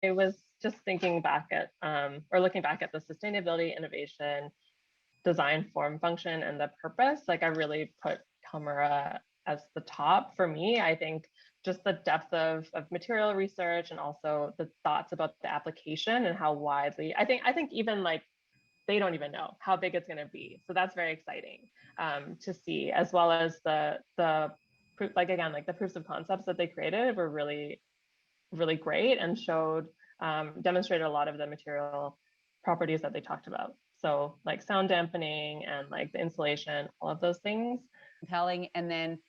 I was just thinking back at or looking back at the sustainability, innovation, design, form, function, and the purpose. Like I really put Calmura as the top for me. I think just the depth of material research and also the thoughts about the application and how widely I think even like they don't even know how big it's going to be. So that's very exciting to see, as well as the like again like the proofs of concepts that they created were really great and showed demonstrated a lot of the material properties that they talked about. So like sound dampening and like the insulation, all of those things. Compelling. And then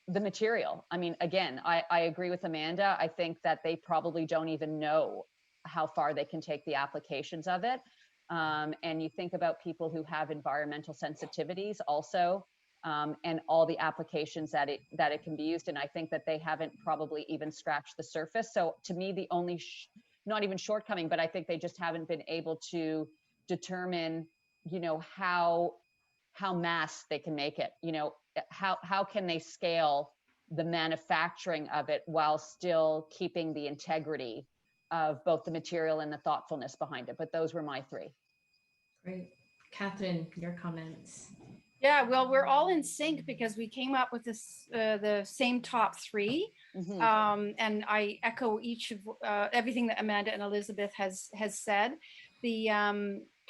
the material. I mean, again, I agree with Amanda. I think that they probably don't even know how far they can take the applications of it. And you think about people who have environmental sensitivities also, and all the applications that it can be used in. I think that they haven't probably even scratched the surface. So to me, the only not even shortcoming, but I think they just haven't been able to determine, how mass they can make it. How can they scale the manufacturing of it while still keeping the integrity of both the material and the thoughtfulness behind it. But those were my three. Great. Catherine, your comments. Yeah, well, we're all in sync because we came up with the same top three. Mm-hmm. And I echo each of everything that Amanda and Elizabeth has said. The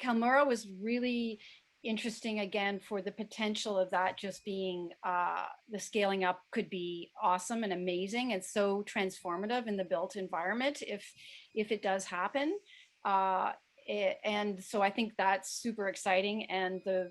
Calmura was really interesting again for the potential of that just being the scaling up could be awesome and amazing and so transformative in the built environment if it does happen. And so I think that's super exciting, and the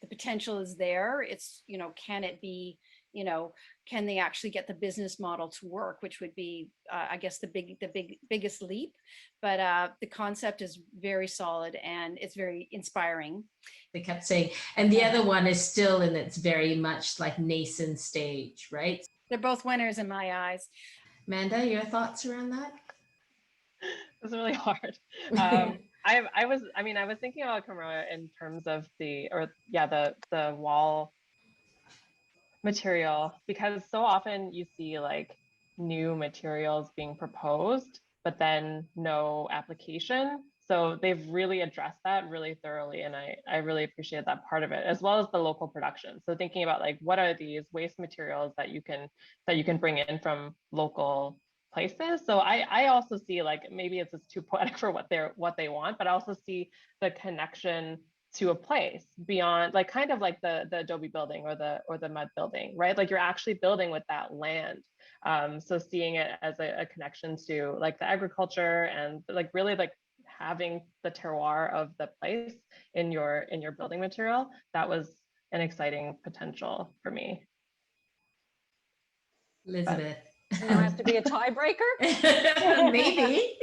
potential is there. It's, can it be, can they actually get the business model to work, which would be, I guess, the biggest leap. But the concept is very solid and it's very inspiring. They kept saying, and the other one is still in its very much like nascent stage, right? They're both winners in my eyes. Amanda, your thoughts around that? It was really hard. I was thinking about Calmura in terms of the wall material, because so often you see like new materials being proposed, but then no application. So they've really addressed that really thoroughly. And I really appreciate that part of it, as well as the local production. So thinking about like, what are these waste materials that you can bring in from local places. So I also see, like, maybe it's just too poetic for what they want, but I also see the connection to a place beyond, like, kind of like the adobe building or the mud building, right? Like you're actually building with that land. So seeing it as a connection to like the agriculture and like really like having the terroir of the place in your building material, that was an exciting potential for me. Elizabeth. There has to be a tiebreaker. Maybe.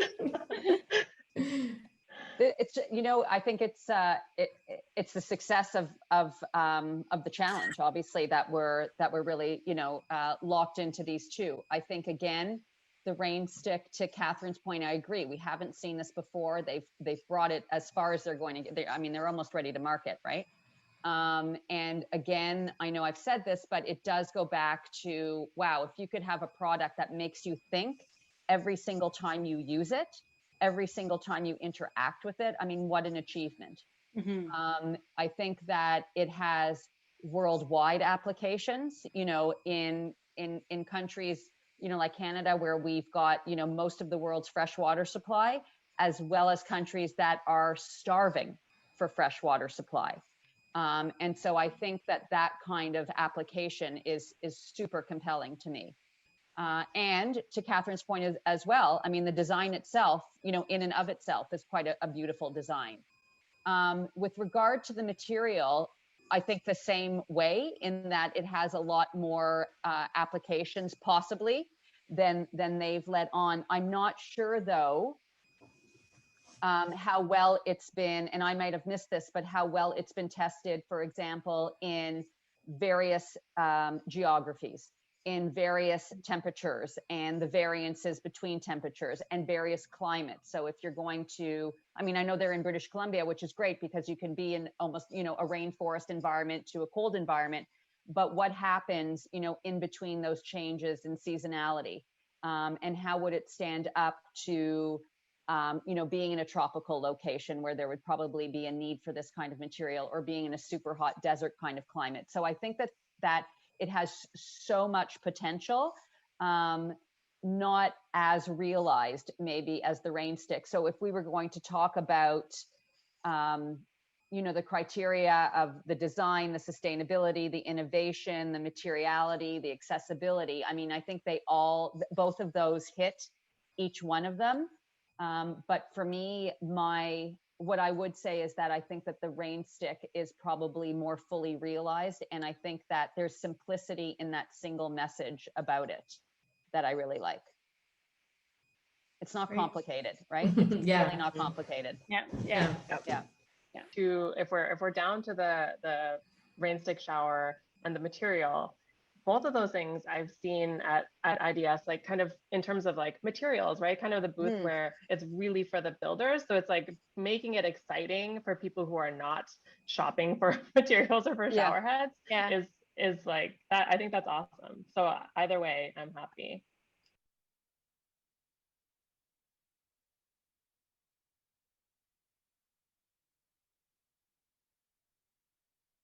It's, I think it's the success of the challenge, obviously, that we're really locked into these two. I think again, the rain stick, to Catherine's point, I agree. We haven't seen this before. They've brought it as far as they're going to get. They're almost ready to market, right? And again, I know I've said this, but it does go back to, wow, if you could have a product that makes you think every single time you use it, every single time you interact with it, I mean, what an achievement. Mm-hmm. I think that it has worldwide applications, in countries, like Canada, where we've got, most of the world's freshwater supply, as well as countries that are starving for freshwater supply. And so I think that kind of application is super compelling to me. And to Catherine's point as well, I mean, the design itself, in and of itself is quite a beautiful design. With regard to the material, I think the same way, in that it has a lot more applications possibly than they've let on. I'm not sure though, how well it's been, and I might have missed this, but how well it's been tested, for example, in various geographies, in various temperatures, and the variances between temperatures and various climates. So if you're going to, I mean, I know they're in British Columbia, which is great because you can be in almost, a rainforest environment to a cold environment, but what happens, in between those changes in seasonality? and how would it stand up to, you know, being in a tropical location where there would probably be a need for this kind of material, or being in a super hot desert kind of climate. So I think that it has so much potential, not as realized maybe as the rain stick. So if we were going to talk about, you know, the criteria of the design, the sustainability, the innovation, the materiality, the accessibility, I mean, I think they all, both of those hit each one of them. But for me, what I would say is that I think that the rain stick is probably more fully realized. And I think that there's simplicity in that single message about it that I really like. It's not Great. complicated, right? It's Yeah. really not complicated. Yeah. Yeah. Yeah. If we're down to the rain stick shower and the material, both of those things I've seen at IDS, like kind of in terms of like materials, right? Kind of the booth where it's really for the builders. So it's like making it exciting for people who are not shopping for materials or for shower heads Yeah. is like that. I think that's awesome. So either way, I'm happy.